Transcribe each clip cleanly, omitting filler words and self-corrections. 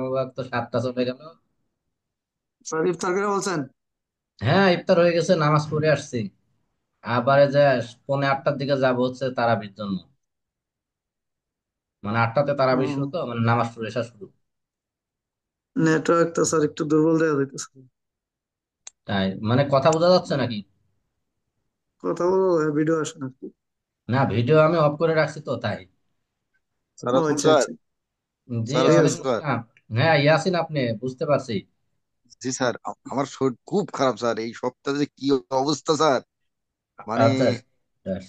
মুবারক তো 7টা চলে গেল। স্যার ইফতার করে বলছেন? হ্যাঁ, ইফতার হয়ে গেছে, নামাজ পড়ে আসছি। আবার এই যে 8:45-র দিকে যাবো হচ্ছে তারাবির জন্য। মানে 8টাতে তারাবি শুরু, তো মানে নামাজ পড়ে আসা শুরু। নেটওয়ার্ক তো স্যার একটু দুর্বল দেখা যাইতেছে। তাই মানে কথা বোঝা যাচ্ছে নাকি? কথা বলো, ভিডিও আসে নাকি? না, ভিডিও আমি অফ করে রাখছি তো তাই। ও সালাম আচ্ছা স্যার। আচ্ছা, জি, স্যার ঠিক আসসালামু আছে। ওয়ালাইকুম স্যার। আসসালাম। হ্যাঁ, ইয়াসিন আপনি, বুঝতে পারছি। জি স্যার, আমার শরীর খুব খারাপ স্যার, এই সপ্তাহে যে কি অবস্থা স্যার। মানে আচ্ছা,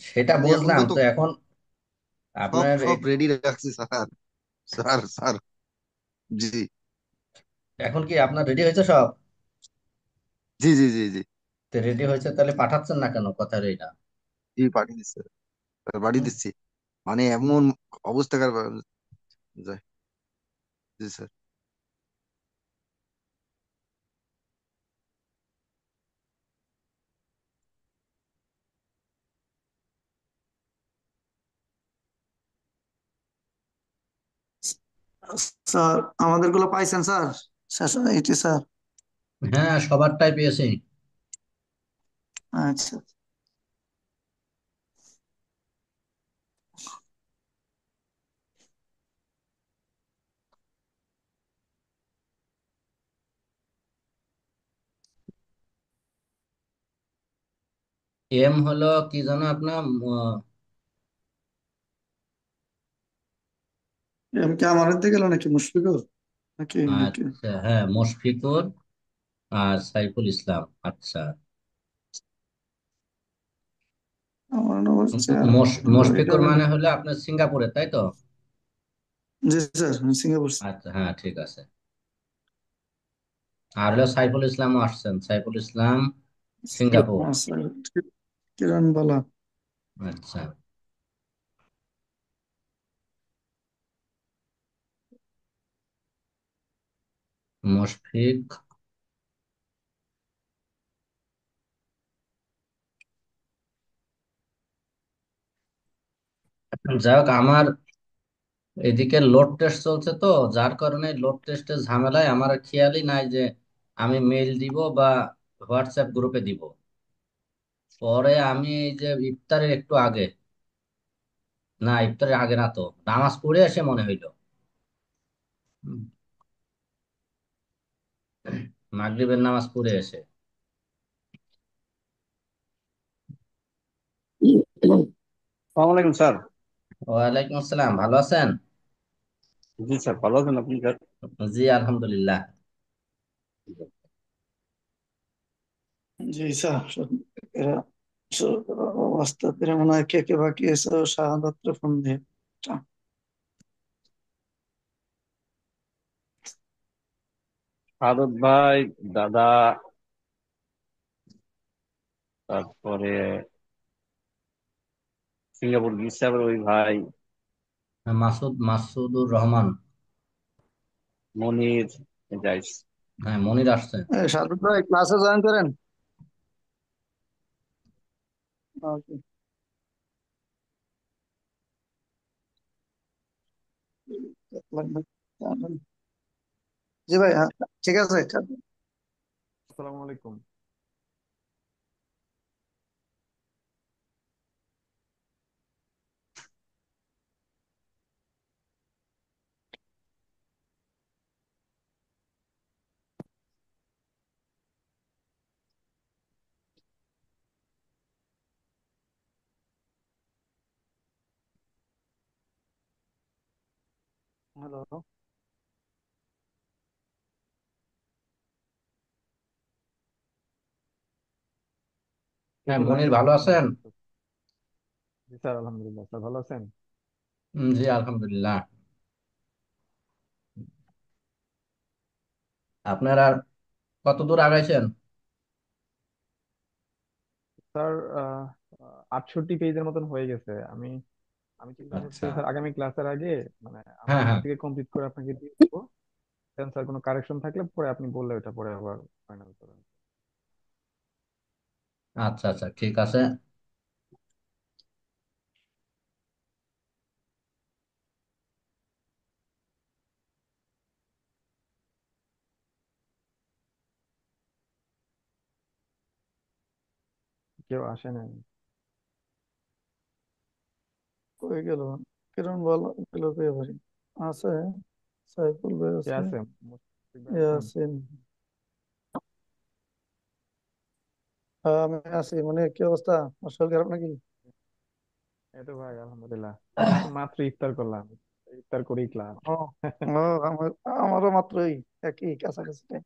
সেটা মানে এখন বুঝলাম তো তো এখন। সব আপনার সব রেডি রাখছি স্যার। স্যার স্যার, জি এখন কি আপনার রেডি হয়েছে সব? জি জি জি জি রেডি হয়েছে তাহলে পাঠাচ্ছেন না কেন, কথা রেডি? জি, পাঠিয়ে দিচ্ছি স্যার, পাঠিয়ে দিচ্ছি। মানে এমন অবস্থা খারাপ যায়। জি স্যার। স্যার আমাদের গুলো পাইছেন স্যার? সেশন এইটি স্যার। হ্যাঁ, সবারটাই পেয়েছি। আচ্ছা। এম হলো কি জানো আপনার? এম কে আমার দিকে গেল নাকি মুশফিকুর, নাকি নাকি? আচ্ছা, হ্যাঁ, মুশফিকুর আর সাইফুল ইসলাম। আচ্ছা। আমার নাম হচ্ছে মুশফিকুর মানে হলো আপনার সিঙ্গাপুরে, তাই তো? জি স্যার, আমি সিঙ্গাপুর। আচ্ছা, হ্যাঁ, ঠিক আছে। আর হলো সাইফুল ইসলামও আসছেন, সাইফুল ইসলাম, সিঙ্গাপুর। স্যার কিরণ বালা। আচ্ছা, মুশফিক। যাই হোক, আমার এদিকে লোড টেস্ট চলছে তো, যার কারণে লোড টেস্টের ঝামেলায় আমার আর খেয়ালই নাই যে আমি মেইল দিব বা হোয়াটসঅ্যাপ গ্রুপে দিব। পরে আমি এই যে ইফতারের একটু আগে, না ইফতারের আগে না তো, নামাজ পড়ে এসে মনে হইলো। হুম, মাগরিবের নামাজ পড়ে এসে। আসসালামু আলাইকুম স্যার। ওয়ালাইকুম আসসালাম, ভালো আছেন? জি স্যার, ভালো আছেন আপনি স্যার? জি, আলহামদুলিল্লাহ। জি স্যার, এরা অবস্থা তেরা মনে হয় কে কে বাকি আছে, শাহাদাত ফোন দিয়ে। সাদত ভাই, দাদা, তারপরে সিঙ্গাপুর গিয়েছে আবার ওই ভাই মাসুদুর রহমান। মনির যাইস। হ্যাঁ, মনির আসছে। শাহাদাত ভাই ক্লাসে জয়েন করেন। ওকে। জি ভাই, হ্যাঁ, ঠিক আছে। আসসালামু আলাইকুম। হ্যালো। কে হ্যাঁ, কে মনির লাগছে ভালো আপনার আছেন? ভয়েস? জি স্যার, আলহামদুলিল্লাহ স্যার, ভালো আছেন? জি, আলহামদুলিল্লাহ। আপনার আর কত দূর আগাইছেন? স্যার 68 পেজের মতন হয়ে গেছে। আমি আমি চিন্তা করছি আচ্ছা। স্যার আগামী ক্লাসের আগে মানে আমার হ্যাঁ, দিক হ্যাঁ। থেকে কমপ্লিট করে আপনাকে দিয়ে দেবো। দেন স্যার কোনো কারেকশন থাকলে পরে আপনি বললে ওটা পরে আবার ফাইনাল করেন। আচ্ছা, আচ্ছা, ঠিক আছে। কেউ আসে নাই? কই গেল? কিরণ বল গেল কে ভাই? আছে, সাইফুল ভাই কে আছে, আছে? মুশফিক ভাই আছেন? ইয়াসিন। আমি আছি। মানে কি অবস্থা? শরীর খারাপ নাকি? এই তো ভাই আলহামদুলিল্লাহ, এই তো মাত্র ইফতার করলাম। ইফতার করেই ক্লাস। ও, ও, আমারও মাত্রই একই কাছাকাছি টাইম।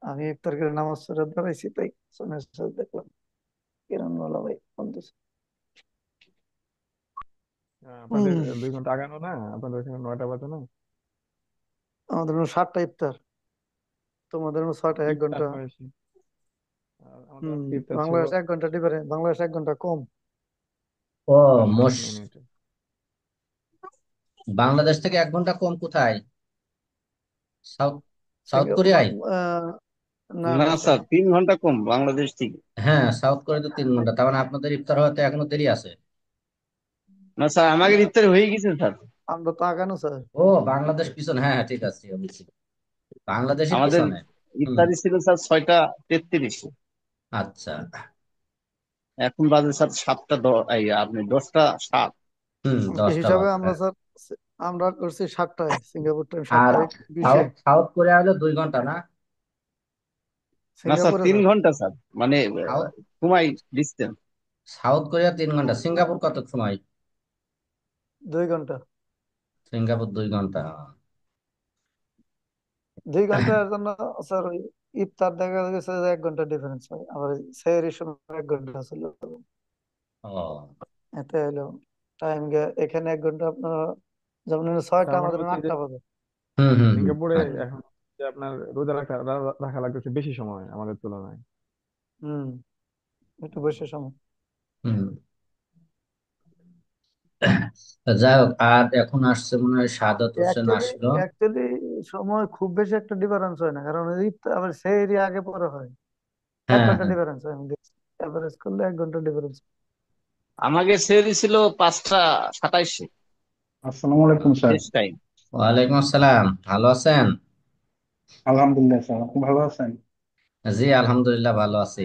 আমি ইফতার করে নামাজ পড়ে দাঁড়াইছি, তাই সোনার সাথে দেখলাম কিরণ বলা ভাই ফোন দিছে। আপনাদের হম। 2 ঘন্টা আগানো না? আপনাদের ওখানে 9টা বাজে না? আমাদের 7টা ইফতার, তোমাদের 6টা, 1 ঘন্টা। ইফতার হয়েছে। আর আমাদের হম। আজকে ইফতার ছিল বাংলাদেশ 1 ঘন্টা ডিফারেন্স, বাংলাদেশ 1 ঘন্টা কম। ও, 45 মোশ মিনিট বাংলাদেশ থেকে 1 ঘন্টা কম কোথায়? সাউথ সাউথ সিঙ্গাপুর, কোরিয়ায়? না না না স্যার। স্যার, 3 ঘন্টা কম বাংলাদেশ থেকে। হ্যাঁ, সাউথ কোরিয়া তো 3 ঘন্টা, তার মানে আপনাদের ইফতার হতে এখনো দেরি আছে। না স্যার, আমাদের ইফতার হয়ে গেছে স্যার। আমরা তো আগানো স্যার। ও, বাংলাদেশ পিছনে, হ্যাঁ হ্যাঁ, ঠিক আছে, বুঝছি। বাংলাদেশের আমাদের পিছনে। হুম। ইফতারি ছিল স্যার 6টা 33-এ। আচ্ছা। এখন বাজে স্যার 10টা 7। হুম, কি 10টা হিসাবে বাজে, আমরা হ্যাঁ। স্যার, আমরা করছি 7টায়, সিঙ্গাপুর টাইম আর 7টা 20-এ। সাউথ সাউথ কোরিয়া হলো 2 ঘন্টা না? না স্যার, সিঙ্গাপুরে তিন স্যার ঘন্টা স্যার। মানে সাউথ সময় ডিস্টেন্স। সাউথ কোরিয়া 3 ঘন্টা, সিঙ্গাপুর কত সময়? 2 ঘন্টা। সিঙ্গাপুর 2 ঘন্টা। 2 ঘন্টার জন্য স্যার ওই ইফতার দেখা গেছে যে 1 ঘন্টা ডিফারেন্স হয়, আবার সেহরির সময় 1 ঘন্টা ছিল। ও। এতে হলো টাইম, এখানে 1 ঘন্টা আপনার, যেমন হলো তার 6টা, মানে আমাদের হচ্ছে যে 8টা বাজে। হুম হুম হুম। সিঙ্গাপুরে আচ্ছা। এখন যে আপনার রোজা রাখা লাগতেছে বেশি সময় আমাদের তুলনায়। হম, একটু বেশি সময়। হুম। তা যাই হোক, আর এখন আসছে মনে হয় সাদাত হোসেন অ্যাকচুয়ালি আসলো। অ্যাকচুয়ালি সময় খুব বেশি একটা ডিফারেন্স হয় না, কারণ ইফতার আবার সেহরি আগে পরে হয়। এক হ্যাঁ ঘন্টা হ্যাঁ। ডিফারেন্স হয়, আমি দেখছি। এভারেজ করলে 1 ঘন্টা ডিফারেন্স। আমাকে সেরি ছিল 5টা 27-এ আসসালামু আলাইকুম স্যার। শেষ টাইম। ওয়ালাইকুম আসসালাম, ভালো আছেন? আলহামদুলিল্লাহ স্যার, আপনি ভালো আছেন? জি, আলহামদুলিল্লাহ ভালো আছি।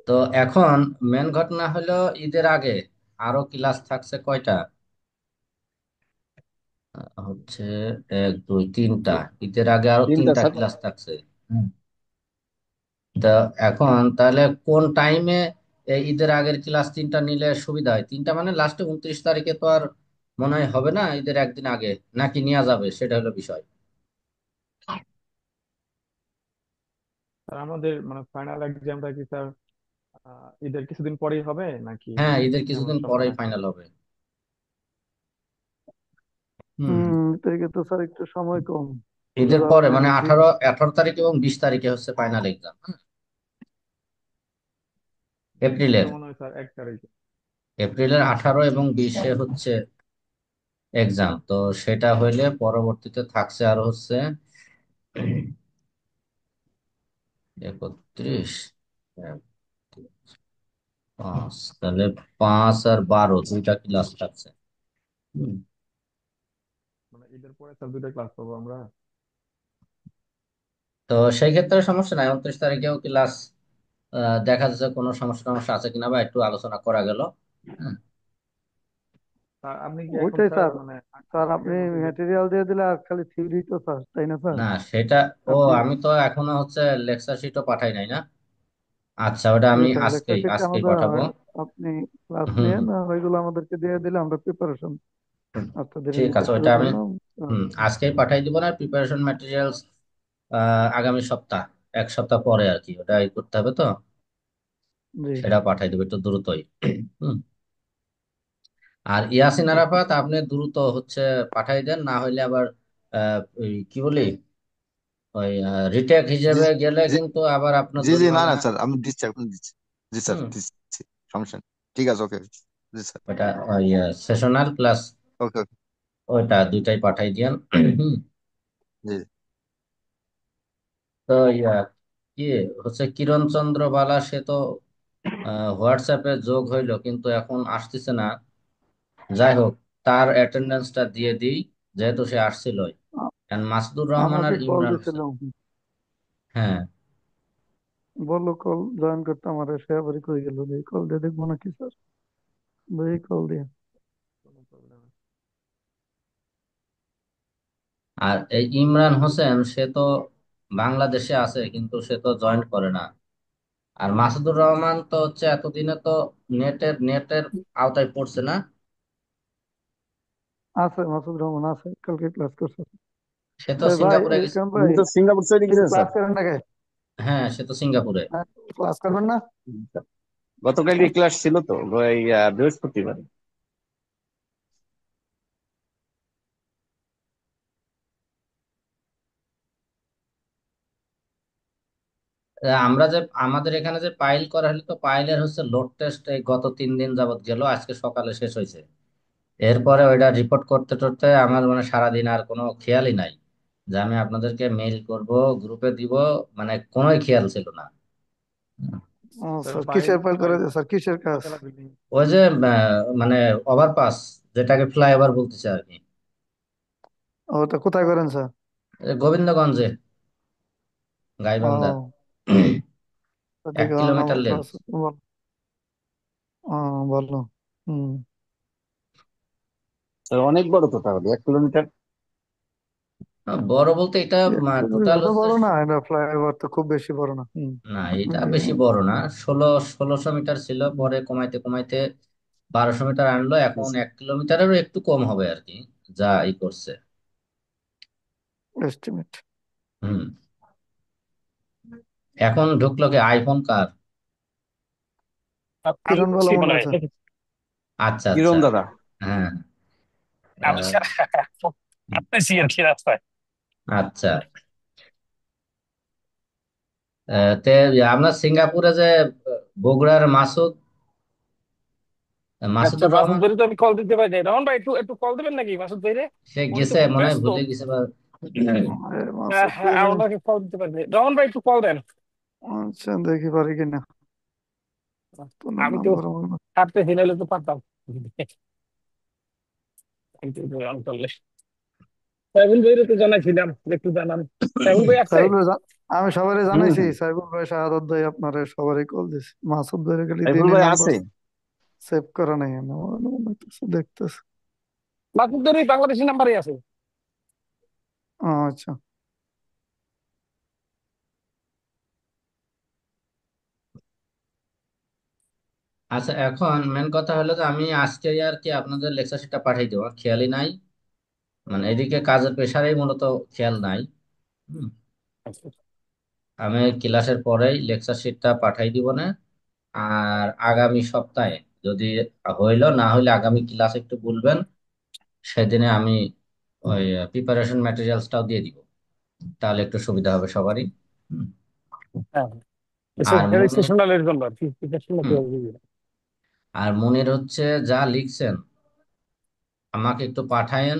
তো এখন মেন ঘটনা হলো, ঈদের আগে আরো ক্লাস থাকছে কয়টা? হচ্ছে 1 2 3টা। ঈদের আগে আরো তিনটা 3টা স্যার। ক্লাস থাকছে। হুম। তা এখন তাহলে কোন টাইমে ঈদের আগের ক্লাস 3টা নিলে সুবিধা হয়? 3টা মানে লাস্টে 29 তারিখে তো আর মনে হয় হবে না, ঈদের একদিন আগে নাকি নেওয়া যাবে, সেটা হলো বিষয়। আর আমাদের মানে ফাইনাল এক্সামটা কি স্যার ঈদের কিছুদিন পরেই হবে নাকি হ্যাঁ, ঈদের এমন কিছুদিন পরেই সময়? ফাইনাল হবে। হুম। হম, এদিকে তো স্যার একটু সময় কম, যে ঈদের পরে কারণে মানে বেশি। 18 তারিখ এবং 20 তারিখে হচ্ছে ফাইনাল এক্সাম। আমার তো এপ্রিলের মনে হয় স্যার 1 তারিখে। এপ্রিলের 18 এবং 20-এ হচ্ছে এক্সাম। তো সেটা হইলে পরবর্তীতে থাকছে আর হচ্ছে 31, 5, তাহলে 5 আর 12 2টা ক্লাস থাকছে। হুম। মানে ঈদের পরে স্যার 2টা ক্লাস পাবো আমরা? তো সেই ক্ষেত্রে সমস্যা নাই, 29 তারিখেও ক্লাস দেখা যাচ্ছে কোনো সমস্যা টমস্যা আছে কিনা বা একটু আলোচনা করা গেল। হুম। তা আপনি কি এখন ওইটাই স্যার স্যার। মানে স্যার আপনি আগের মতো যে ম্যাটেরিয়াল দিয়ে দিলে আর খালি থিওরি তো স্যার, তাই না স্যার? না, সেটা, ও, আপনি আমি তো এখনো হচ্ছে লেকচার শিটও পাঠাই নাই না। আচ্ছা, ওটা আমি ওইটাই লেকচার আজকেই শিটটা আজকেই আমাদের পাঠাবো। আপনি ক্লাস হুম নিয়ে হুম। না, ওইগুলো আমাদেরকে দিয়ে দিলে আমরা প্রিপারেশন আস্তে ধীরে ঠিক নিতে আছে, শুরু ওইটা আমি করলাম। আজকেই পাঠাই দিব। না, প্রিপারেশন ম্যাটেরিয়ালস আগামী সপ্তাহ, 1 সপ্তাহ পরে আর কি, ওটা করতে হবে তো। জি। সেটা পাঠাই দেবো একটু দ্রুতই। হুম। আর ইয়াসিন জি। আরাফাত আপনি দ্রুত হচ্ছে পাঠাই দেন, না হইলে আবার ওই কি বলি, ওই রিটেক জি হিসেবে গেলে জি কিন্তু আবার আপনার জি জি, না জরিমানা। না স্যার, আমি দিচ্ছি, এখন দিচ্ছি। জি স্যার, হুম। দিচ্ছি। সমস্যা নেই। ঠিক আছে, ওকে। জি স্যার। ওটা ওই সেশনাল প্লাস ওকে ওকে। ওইটা দুইটাই পাঠাই দিয়েন। হুম। জি। তো কি হচ্ছে, কিরণ চন্দ্র বালা সে তো হোয়াটসঅ্যাপে যোগ হইলো কিন্তু এখন আসতেছে না। যাই হোক, তার অ্যাটেন্ডেন্সটা দিয়ে দিই, যেহেতু সে আসছিলই। আ- And মাসুদুর রহমান আর আমাকে কল ইমরান দিছিল। হোসেন। হ্যাঁ। বললো কল জয়েন করতে, আমার সে আবার কই গেল, এই কল দিয়ে দেখবো নাকি স্যার? এই কল দিয়ে। কোনো প্রবলেম নেই। আর এই ইমরান হোসেন সে তো বাংলাদেশে আছে কিন্তু সে তো জয়েন করে না। আর মাসুদুর রহমান তো হচ্ছে এতদিনে তো নেটের আওতায় পড়ছে না। আছে মাসুদ রহমান আছে, কালকে ক্লাস করছে। সে তো ভাই সিঙ্গাপুরে গেছে। কারণ উনি ভাই তো সিঙ্গাপুর চলে কিছু গেছে স্যার। ক্লাস করেন নাকি? হ্যাঁ, সে তো সিঙ্গাপুরে। হ্যাঁ, ক্লাস করবেন না? গতকালকে ক্লাস ছিল তো, ওই বৃহস্পতিবার। আমরা যে আমাদের এখানে যে পাইল করা হলো, তো পাইলের হচ্ছে লোড টেস্ট এই গত 3 দিন যাবত গেল, আজকে সকালে শেষ হয়েছে। এরপরে ওইটা রিপোর্ট করতে করতে আমার মানে সারাদিন আর কোনো খেয়ালই নাই যে আমি আপনাদেরকে মেইল করব, গ্রুপে দিব, মানে কোনোই খেয়াল ছিল না। ও স্যার স্যার, পাইল কিসের ফাইল করে পাইল স্যার, কিসের কাজ? তিনতলা বিল্ডিং। ওই যে মানে ওভারপাস, যেটাকে ফ্লাইওভার বলতেছে আর কি। ওটা কোথায় করেন স্যার? গোবিন্দগঞ্জে, গাইবান্ধা। ও, এক ওদিকে কিলোমিটার লেন্থ। ওভারপাস। ও, বলো। হুম। স্যার অনেক বড় তো, তাহলে 1 কিলোমিটার। বড় বলতে এটা টোটাল এটা হচ্ছে বড় না, এটা ফ্লাইওভার তো খুব বেশি বড় না। হুম। না, এটা বেশি মিডিয়াম। বড় না। 1600 মিটার ছিল, পরে কমাইতে কমাইতে 1200 মিটার আনলো, এখন 1 কিলোমিটারেরও একটু কম হবে আর কি, যা ই করছে। এস্টিমেট। হুম। এখন ঢুকলো কি আইফোন কার? আমি কিরণ ভালো বুঝছি মনে মনে হয়। আছে। আচ্ছা আচ্ছা। কিরণ দাদা। হ্যাঁ। আমি আহ, ভাবতেছি আর কি রাস্তায়। আচ্ছা। তে আপনার সিঙ্গাপুরে যে বগুড়ার আচ্ছা, মাসুদুর মাসুদ রহমান, ভাই তো আমি কল দিতে পারি নাই। রহমান ভাই একটু একটু কল দিবেন নাকি মাসুদ ভাইরে? সে উনি তো গেছে খুব মনে হয়, ব্যস্ত। ভুলে গেছে বা মাসুদ হ্যাঁ, ভাই। ওনাকে কল দিতে পারি নাই। রহমান ভাই একটু কল দেন। আচ্ছা, দেখি পারি কিনা। তোমার আমি তো নাম্বার আমার হাঁটতে হিলাইলে তো পারতাম। কিন্তু অন করলে সাইবুল ভাইরে তো জানাইছিলাম যে একটু জানান। সাইবুল ভাই আছে? সাইবুল ভাই আমি সবারই হম জানাইছি, হম। সাইবুল ভাই, শাহাদত ভাই, আপনারে সবারই কল দিছি। মাসুদ ভাই খালি সাইফুল দিনই ভাই নাম্বার আছে। সেভ করা নাই, আমার মনে হইতেছে, দেখতেছে। মাসুদ ভাই ওই বাংলাদেশি নাম্বারই আছে। আচ্ছা। আচ্ছা, এখন মেন কথা হলো যে আমি আজকে আর কি আপনাদের লেকচার শিটটা পাঠাই দেবো, খেয়ালই নাই। মানে এদিকে কাজের প্রেশারেই মূলত খেয়াল নাই। হুম। আচ্ছা, আমি ক্লাসের পরেই লেকচার শিটটা পাঠাই দিব না। আর আগামী সপ্তাহে যদি হইলো, না হইলে আগামী ক্লাস একটু বলবেন, সেদিনে আমি ওই প্রিপারেশন ম্যাটেরিয়ালসটাও দিয়ে দিব, তাহলে একটু সুবিধা হবে সবারই। হুম। হ্যাঁ, আর এসব মনির সেশনালের জন্য আর কি, সেশনাল হুম, আর মনির হচ্ছে যা লিখছেন আমাকে একটু পাঠায়েন।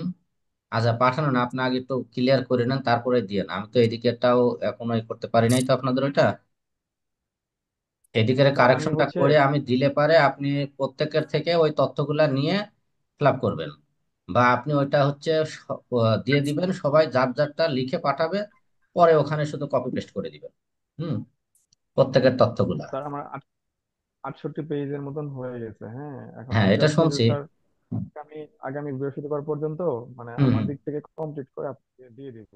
আচ্ছা, পাঠানো না, আপনি আগে একটু ক্লিয়ার করে নেন, তারপরে দিয়েন। আমি তো এদিকেরটাও এখনো করতে পারি নাই তো আপনাদের ওইটা। এদিকের স্যার আমি কারেকশনটা হচ্ছে করে আমি দিলে পারে আপনি প্রত্যেকের থেকে ওই তথ্যগুলা নিয়ে ফিল আপ করবেন। বা আপনি ওইটা হচ্ছে দিয়ে দিবেন, সবাই যার যারটা লিখে পাঠাবে, পরে ওখানে শুধু কপি পেস্ট করে দিবেন। হুম। প্রত্যেকের তথ্যগুলা। স্যার আমার 68 পেজের মতন হয়ে গেছে। হ্যাঁ, এখন হ্যাঁ, আমি এটা চাচ্ছি যে শুনছি। স্যার হুম। আগামী আগামী বৃহস্পতিবার পর্যন্ত মানে হুম, আমার দিক থেকে কমপ্লিট করে আপনাকে দিয়ে দিব।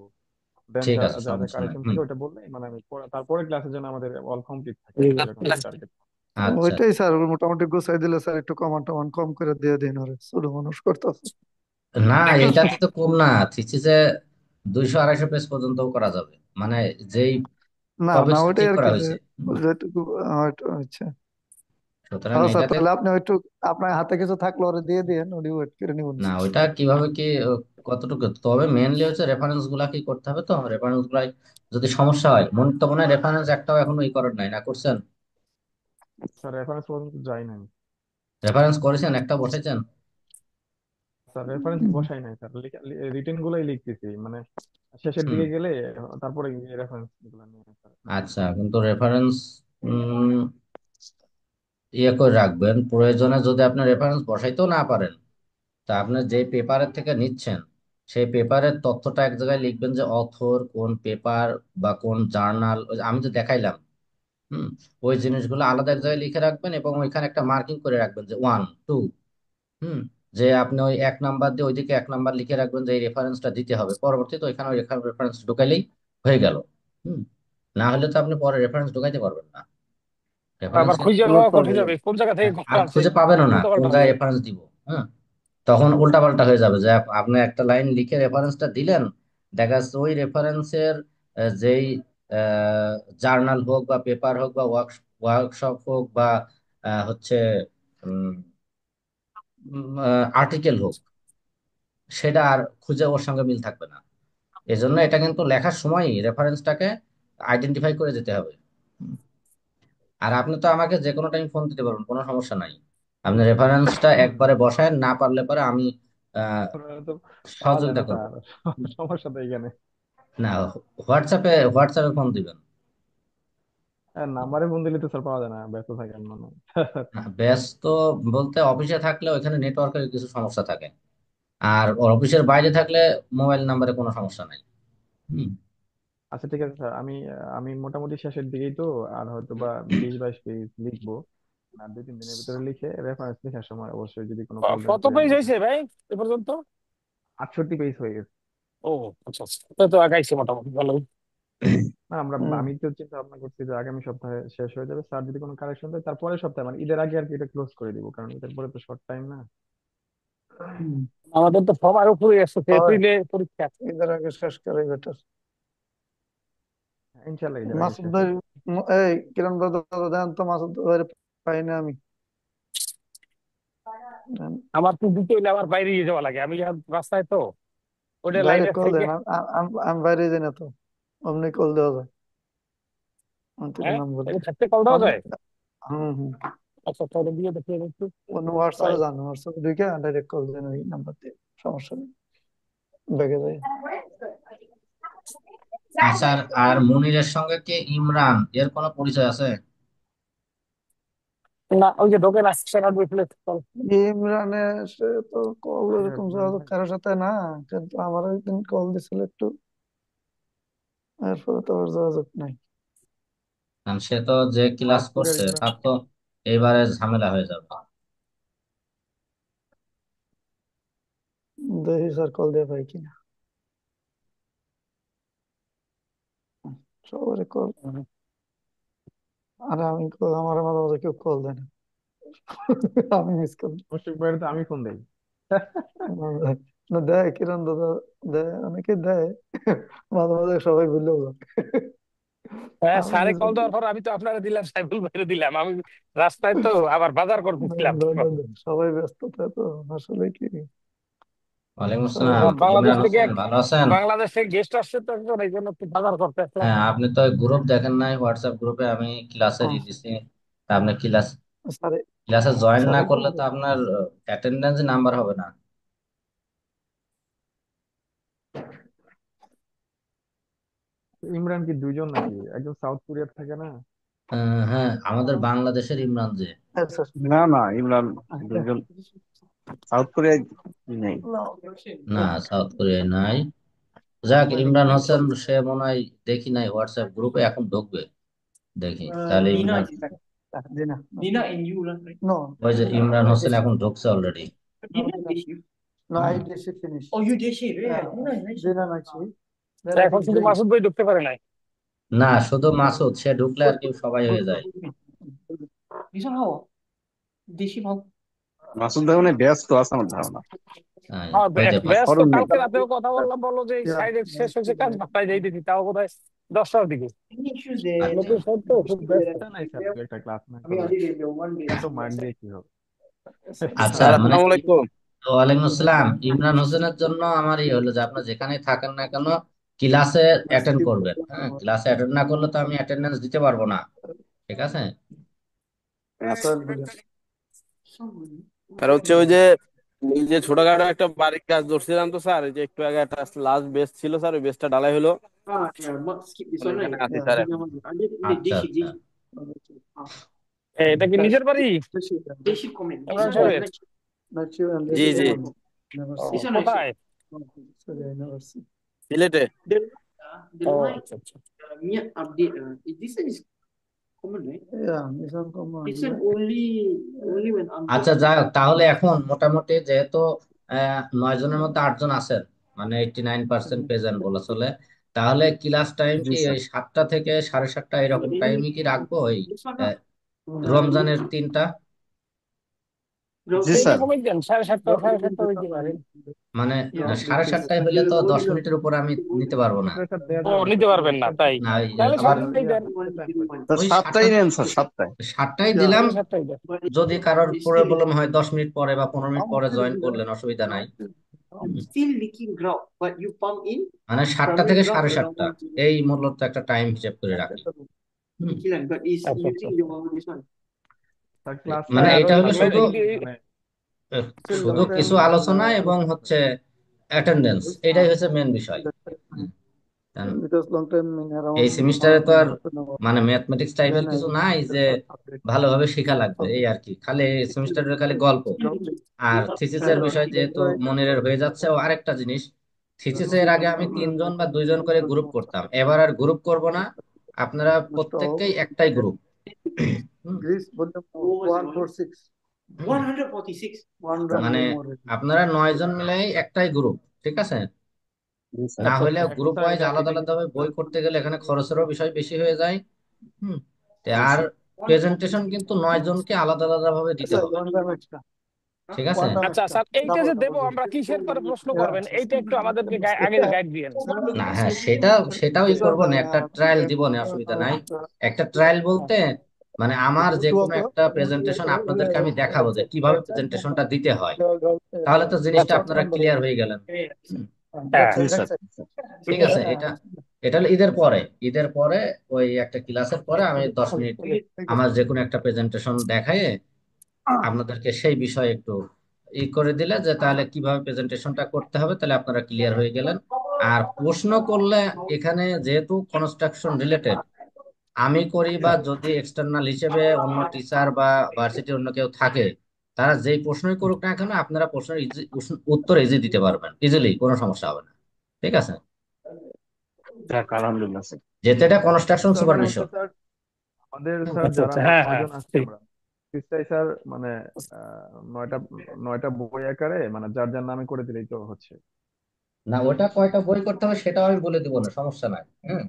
দেন ঠিক যা আছে, যা যা সমস্যা নাই। কারেকশন হুম। থাকে ওটা বললেই মানে আমি তারপরে ক্লাসের জন্য আমাদের অল কমপ্লিট থাকে, এরকম একটা টার্গেট। আচ্ছা। ওইটাই স্যার, মোটামুটি গুছাই দিলে স্যার, একটু কমান টমান কম করে দিয়ে দিন, ওরে ছোট মানুষ করতেছে। না, এটাতে তো কম না, থিসিসে 200-250 পেজ পর্যন্ত করা যাবে, মানে যেই না না, টপিকসটা ওইটাই ঠিক আর করা কি, যে হয়েছে। হুম। যেটুকু হয়তো আচ্ছা। সুতরাং হ্যাঁ স্যার, এটাতে তাহলে আপনি একটু আপনার হাতে কিছু থাকলে ওরে দিয়ে দিন, উনি ওয়েট করে নিবেন। না, ওইটা কিভাবে কি কতটুকু, তবে মেনলি হচ্ছে রেফারেন্স গুলা কি করতে হবে, তো রেফারেন্স গুলাই যদি সমস্যা হয়, মনে তো মনে হয় রেফারেন্স একটাও এখনো ই করেন নাই, না করছেন? স্যার রেফারেন্স পর্যন্ত যাই নাই। রেফারেন্স করেছেন, একটা বসাইছেন? স্যার রেফারেন্স বসাই নাই স্যার, রিটেন গুলাই লিখতেছি মানে শেষের হুম। দিকে গেলে তারপরে রেফারেন্স গুলো নিয়ে স্যার। আচ্ছা, কিন্তু রেফারেন্স ইয়ে করে রাখবেন, প্রয়োজনে যদি আপনি রেফারেন্স বসাইতেও না পারেন, তা আপনি যে পেপারের থেকে নিচ্ছেন সেই পেপারের তথ্যটা এক জায়গায় লিখবেন, যে অথর কোন পেপার বা কোন জার্নাল, আমি যে দেখাইলাম, হুম, ওই জিনিসগুলো আলাদা এক জায়গায় লিখে রাখবেন এবং ওইখানে একটা মার্কিং করে রাখবেন যে 1 2। হুম, যে আপনি ওই 1 নাম্বার দিয়ে ওইদিকে 1 নাম্বার লিখে রাখবেন যে এই রেফারেন্সটা দিতে হবে, পরবর্তীতে ওইখানে ওই রেফারেন্স ঢুকাইলেই হয়ে গেল। হুম, না হলে তো আপনি পরে রেফারেন্স ঢুকাইতে পারবেন না। রেফারেন্স আবার খুঁজে বুঝতে পাওয়া কঠিন পারছি। হবে কোন জায়গা থেকে কখন আর আনছে, খুঁজে পাবেনও না উল্টো কোন পাল্টা হয়ে জায়গায় যাবে। রেফারেন্স দিব। হ্যাঁ, তখন উল্টাপাল্টা হয়ে যাবে, যে আপনি একটা লাইন লিখে রেফারেন্সটা দিলেন, দেখা যাচ্ছে ওই রেফারেন্সের যেই জার্নাল হোক বা পেপার হোক বা ওয়ার্কশপ হোক বা হচ্ছে আর্টিকেল হোক, সেটা আর খুঁজে ওর সঙ্গে মিল থাকবে না। এজন্য এটা কিন্তু লেখার সময়ই রেফারেন্সটাকে আইডেন্টিফাই করে যেতে হবে। হুম। আর আপনি তো আমাকে যে কোনো টাইম ফোন দিতে পারবেন, কোনো সমস্যা নাই। আপনি রেফারেন্সটা একবারে বসায়, না পারলে পরে আমি আহ, ওরা তো পাওয়া যায় সহযোগিতা না করব। স্যার, সমস্যা তো এখানে। না, হোয়াটসঅ্যাপে ফোন দিবেন। নাম্বারে ফোন দিলে তো স্যার পাওয়া যায় না, ব্যস্ত থাকেন মনে হয়। না, ব্যস্ত বলতে অফিসে থাকলে ওইখানে নেটওয়ার্কের কিছু সমস্যা থাকে, আর অফিসের বাইরে থাকলে মোবাইল নাম্বারে কোনো সমস্যা নাই। হুম। আচ্ছা ঠিক আছে স্যার, আমি মোটামুটি শেষের দিকেই তো, আর হয়তো বা 20-22 পেজ লিখবো। আর 2-3 দিনের ভিতরে লিখে রেফারেন্স লেখার সময় অবশ্যই যদি কোনো প্রবলেম কত করি পেজ আমি হয়েছে আপনাকে। ভাই এ পর্যন্ত? 68 পেজ হয়ে গেছে। ও আচ্ছা আচ্ছা, তো তো আগাইছে মোটামুটি ভালো। না হুম। আমি তো চিন্তা ভাবনা করছি যে আগামী সপ্তাহে শেষ হয়ে যাবে, স্যার যদি কোনো কারেকশন দেয় তারপরের সপ্তাহে, মানে ঈদের আগে আর কি এটা ক্লোজ করে দিব, কারণ ঈদের পরে তো শর্ট টাইম না। হুম। আমাদের তো সবার উপরে আসছে, হয়, এপ্রিলে পরীক্ষা। ঈদের আগে শেষ করে বেটার। ইনশাল্লাহ ঈদের আগে মাসুদ শেষ ভাই, হবে। এই কিরণ দাদা দেন তো, মাসুদ ভাই পাই না আমি। দেন। আমার তো দিতে হইলে আমার বাইরে নিয়ে যাওয়া লাগে, আমি এখন রাস্তায় তো, ওটা লাইনে ডাইরেক্ট কল থেকে। দেন, আমি বাইরে যাই না তো, অমনি কল দেওয়া যায়, আমি তোকে হ্যাঁ, নাম বলি। আমি থাকতে কল দেওয়া মানে যায়। হুম হুম, আচ্ছা তাহলে দিয়ে দেখিয়ে দেখছি। অন্য হোয়াটসঅ্যাপে যান, হোয়াটসঅ্যাপে ঢুকে ডাইরেক্ট কল দেন ওই নাম্বার দিয়ে, সমস্যা নেই, ব্যাগে যায়। আচ্ছা, আর মুনিরের সঙ্গে কি ইমরান এর কোনো পরিচয় আছে? না, ওই যে ঢোকে না, সেটা রিফ্লেক্ট কল। ইমরানে সে তো কল এরকম ইমরান যোগাযোগ ভাই, কারোর সাথে না, কিন্তু আমার একদিন কল দিছিল একটু, এরপরে তো আর যোগাযোগ নাই। কারণ সে তো যে ক্লাস সাউথ কোরিয়ার করছে ইমরান। তার তো এইবারে ঝামেলা হয়ে যাবে। দেখি স্যার কল দিয়ে পাই কিনা, সবারই কল। আর আমি কল, আমার মাঝে মাঝে কেউ কল দেয় না, আমি মিস কল। মুশফিক ভাইয়ের তো আমি ফোন দেই। না দেয় কিরণ দাদা, দেয়, অনেকে দেয়, মাঝে মাঝে সবাই ভুলেও যায়। হ্যাঁ, আমি স্যারে নিজে কল দেওয়ার পর আমি তো আপনারা দিলাম, সাইফুল ভাইরে দিলাম, আমি রাস্তায় তো আবার বাজার করতেছিলাম তখন। সবাই ব্যস্ত থাকে তো, আসলে কি ওয়ালাইকুম সবাই আসসালাম, আর ব্যস্ত থাকে। বাংলাদেশ ইমরান থেকে হোসেন ভালো আছেন? বাংলাদেশ থেকে গেস্ট আসছে তো একজন, এই জন্য একটু বাজার করতে আসলাম। হ্যাঁ, আপনি তো গ্রুপ দেখেন নাই, হোয়াটসঅ্যাপ গ্রুপে আমি ক্লাসে হুম, দিছি। তা আপনি স্যারে ক্লাসে জয়েন না স্যারে কল করলে তো আপনার অ্যাটেন্ডেন্স নাম্বার হবে না। ইমরান কি দুইজন নাকি? একজন সাউথ কোরিয়ার থাকে না? হ্যাঁ, আমাদের বাংলাদেশের ইমরান যে। স্যার। না না, ইমরান দুজন সাউথ কোরিয়ায় নেই। না, সাউথ কোরিয়ায় নাই। যাক, ইমরান হোসেন সে মনে হয় দেখি নাই হোয়াটসঅ্যাপ গ্রুপে, এখন ঢুকবে দেখি তাহলে ইমরান। Dina. No, ওই যে ইমরান I হোসেন did এখন ঢুকছে already. no, I did shift finish. Oh, you did shift, yeah. Dina night shift. Then I এখন think শুধু day. মাসুদ ভাই ঢুকতে পারে নাই। না, শুধু মাসুদ, সে ঢুকলে আর কি সবাই হয়ে যায়। মাসুদ ভাই মানে ব্যস্ত আছে আমার ধারণা। হ্যাঁ, হ্যাঁ, হইতে পারে। ব্যস্ত, করুন কালকে রাতেও কথা বললাম, বললো যে Yeah. সাইডে শেষ হয়েছে কাজ, বার্তায় যাই দিচ্ছি, তাও বোধ হয় 10টার দিকে। আচ্ছা, নতুন সব তো খুব ব্যস্ত। সমস্যা নাই স্যার, দু একটা ক্লাস না করলে এত মার্ক দিয়ে কি হবে। আচ্ছা, স্যার মানে আসসালামু আলাইকুম। ওয়ালাইকুম আসসালাম। ইমরান হোসেনের জন্য আমার হলো যে আপনি যেখানেই থাকেন না কেন ক্লাসে অ্যাটেন্ড করবেন। হ্যাঁ, ক্লাসে অ্যাটেন্ড না করলে তো আমি অ্যাটেন্ডেন্স দিতে পারবো না। ঠিক আছে? আচ্ছা, Twelve billion. আর হচ্ছে ওই যে এই যে ছোটখাটো একটা বাড়ির কাজ ধরছিলাম তো স্যার, এই যে একটু আগে একটা লাস্ট বেস ছিল স্যার, ওই বেসটা ঢালাই হলো। মানে ওইখানে আছি Yeah. স্যার এখন। আচ্ছা আচ্ছা। এটা কি নিজের বাড়ি ইমরান সাহেবের? Not you and G Rishi G. Kumar. Never O, seen. কোথায়? সিলেটে। ও আচ্ছা আচ্ছা। Yeah, Mission Command. আচ্ছা যাই হোক, তাহলে এখন মোটামুটি যেহেতু 9 জনের মধ্যে 8 জন আছেন, মানে 89% প্রেজেন্ট বলা চলে, তাহলে ক্লাস টাইম জি কি স্যার। ওই 7টা থেকে 7:30 এরকম টাইমই কি রাখবো ওই আহ, রমজানের 3টা, জি স্যার। এইরকমই দেন, 7:30 7:30 হইতে পারে। মানে Yeah, 7:30 হইলে তো 10 মিনিটের উপর আমি নিতে পারবো না। প্রেসার দেওয়া ও যাবে না নিতে স্যার, পারবেন না তাই? না তাহলে আবার 7টাই দেন। টাইম পাই। স্যার ওই 7টা, 7টাই নেন স্যার, 7টায়। 7টাই yeah. দিলাম। তাহলে 7টাই দেন। যদি কারোর প্রবলেম হয় 10 মিনিট পরে বা 15 মিনিট পরে জয়েন করলেন, অসুবিধা নাই। হুম। মানে 7টা থেকে 7:30 এই মূলত একটা টাইম হিসেব করে রাখি। হুম। আচ্ছা আচ্ছা। স্যার ক্লাসটা মানে আর এটা ওই হলো ভালো শুধু যদি মানে শুধু কিছু আলোচনা এবং হচ্ছে অ্যাটেন্ডেন্স, এটাই হচ্ছে মেন বিষয়। হুম। কারণ Because long time in এই around সেমিস্টারে তো আর half an hour. মানে ম্যাথমেটিক্স টাইপের Then I কিছু নাই যে update. ভালোভাবে শেখা লাগবে, এই আর কি। খালি সেমিস্টারের খালি গল্প। আর থিসিসের বিষয় যেহেতু মনিরের হয়ে যাচ্ছে, ও আরেকটা জিনিস, থিসিসের আগে আমি 3 জন বা 2 জন করে গ্রুপ করতাম, এবার আর গ্রুপ করব না। আপনারা Most of প্রত্যেককেই একটাই গ্রুপ। Greece volume 146. One মানে random more. আপনারা 9 জন মিলাই একটাই গ্রুপ, ঠিক আছে? জি স্যার। না আচ্ছা হলে আচ্ছা। এখন গ্রুপ স্যার ওয়াইজ এটা আলাদা এটা কি আলাদা ভাবে বই করতে গেলে এখানে খরচেরও বিষয় বেশি হয়ে যায়। হুম। জি আর স্যার। প্রেজেন্টেশন কিন্তু 9 জনকে আলাদা আলাদা ভাবে দিতে Sir, হবে, one time extra. ঠিক আছে? One time আচ্ছা extra. স্যার, এইটা যে দেবো আমরা কিসের পরে প্রশ্ন করবেন, এইটা একটু আমাদেরকে আগে গাইড দিয়েন। না হ্যাঁ, সেটাও Sir, করবো না, একটা ট্রায়াল দিব না, অসুবিধা নাই। একটা ট্রায়াল বলতে মানে আমার যে কোনো একটা প্রেজেন্টেশন আপনাদেরকে আমি দেখাবো যে কিভাবে প্রেজেন্টেশনটা দিতে হয়, তাহলে তো জিনিসটা আচ্ছা আচ্ছা। আপনারা ক্লিয়ার হয়ে গেলেন। হুম। হ্যাঁ। জি স্যার। ঠিক আছে, এটা এটা হলো ঈদের পরে ওই একটা ক্লাসের পরে আমি 10 মিনিট আমার যে কোনো একটা প্রেজেন্টেশন দেখায় আপনাদেরকে সেই বিষয়ে একটু করে দিলে যে তাহলে কিভাবে প্রেজেন্টেশনটা করতে হবে, তাহলে আপনারা ক্লিয়ার হয়ে গেলেন। আর প্রশ্ন করলে এখানে যেহেতু কনস্ট্রাকশন রিলেটেড আমি করি, বা যদি এক্সটার্নাল হিসেবে অন্য টিচার বা ভার্সিটির অন্য কেউ থাকে, তারা যেই প্রশ্নই করুক না কেন আপনারা প্রশ্নের উত্তর ইজি দিতে পারবেন, ইজিলি, কোনো সমস্যা হবে না। ঠিক আছে, যাক আলহামদুলিল্লাহ স্যার। যেহেতু এটা construction Sir, one supervision. sir. আমাদের স্যার আচ্ছা যারা আচ্ছা। হ্যাঁ হ্যাঁ 9 জন আছি ঠিক। আমরা, পিস্তাই স্যার মানে নয়টা নয়টা বই আকারে মানে যার যার নামে করে দিলেই তো হচ্ছে। না, ওটা কয়টা বই করতে হবে সেটাও আমি বলে দিব না, সমস্যা নাই। হুম।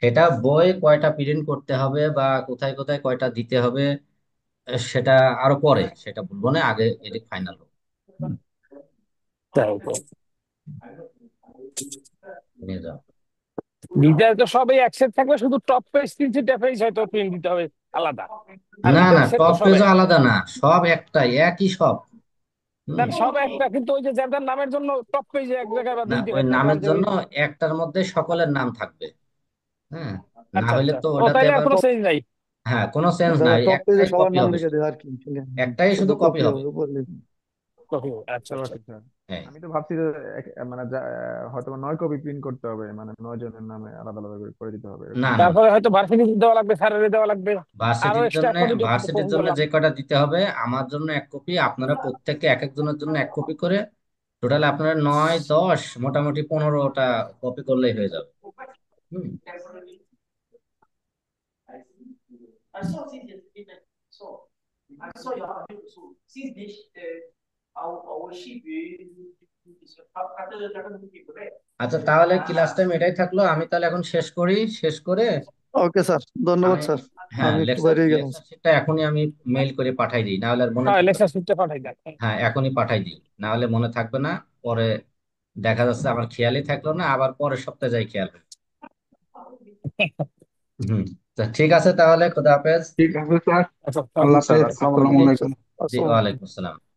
সেটা বই কয়টা প্রিন্ট করতে হবে বা কোথায় কোথায় কয়টা দিতে হবে, সেটা আরো পরে, সেটা বলবো না, আগে এটি ফাইনাল হোক। হুম, তাই তো। নিয়ে যাও। ডিজাইন তো সবই একসেট থাকবে, শুধু টপ পেজ 3-4টা পেজ হয়তো প্রিন্ট দিতে হবে আলাদা, আর না না, ভিতরের সেট তো টপ সব পেজও এক। আলাদা না, সব একটাই, একই সব। হুম। দেন সব একটা, কিন্তু ওই যে যাদের নামের জন্য টপ পেজে এক জায়গায় বা না, 2 ওই জায়গায় থাকলাম নামের যে ওই। জন্য একটার মধ্যে সকলের নাম থাকবে। হ্যাঁ, না আচ্ছা হইলে আচ্ছা, তো ও ওটাতে তাইলে আর আবার, কোনো চেঞ্জ নাই। হ্যাঁ, কোনো সেন্স যারা নাই, টপ পেজে একটাই সবার কপি নাম হবে লিখে শুধু, দেয় আর কি, একটাই শুধু শুধু কপি কপি হবে। হবে উপর লিখে। আচ্ছা বুঝতে আচ্ছা। পারছি স্যার। হ্যাঁ, আমি তো ভাবছি যে মানে হয়তো 9 কপি প্রিন্ট করতে হবে, মানে 9 জনের নামে আলাদা আলাদা করে করে দিতে হবে না এরকম না, কিছু। তারপরে হয়তো ভার্সিটি দেওয়া লাগবে, স্যারের দেওয়া লাগবে, আরো ভার্সিটির এক্সট্রা জন্য, কোটি ভার্সিটির জন্য যে কয়টা দিতে হবে, আমার জন্য 1 কপি, আপনারা প্রত্যেককে এক একজনের জন্য 1 কপি করে, টোটাল আপনারা 9 10 মোটামুটি 15টা কপি করলেই হয়ে যাবে। হুম। আচ্ছা, তাহলে ক্লাস টাইম এটাই থাকলো, আমি তাহলে এখন শেষ করি, শেষ করে ওকে স্যার, ধন্যবাদ আমি, স্যার। হ্যাঁ, আমি একটু লেকচার বাইরে গেলাম। লেকচার শিটটা এখনই আমি মেইল করে পাঠাই দিই, না হলে আর মনে হ্যাঁ, থাকবে না। লেকচার শিটটা পাঠাই দেন। হ্যাঁ, এখনই পাঠাই দিই, না হলে মনে থাকবে না। পরে দেখা যাচ্ছে আমার খেয়ালই থাকলো না, আবার পরের সপ্তাহে যাই খেয়াল হবে। হুম। তো ঠিক আছে, তাহলে খোদা হাফেজ। ঠিক আছে স্যার। আচ্ছা আল্লাহ জি স্যার। হাফেজ, আসসালামু আসসালামু আলাইকুম। ঠিক আলাইকুম। স্যার, জি, আসসালামু আলাইকুম। ওয়ালাইকুম আসসালাম।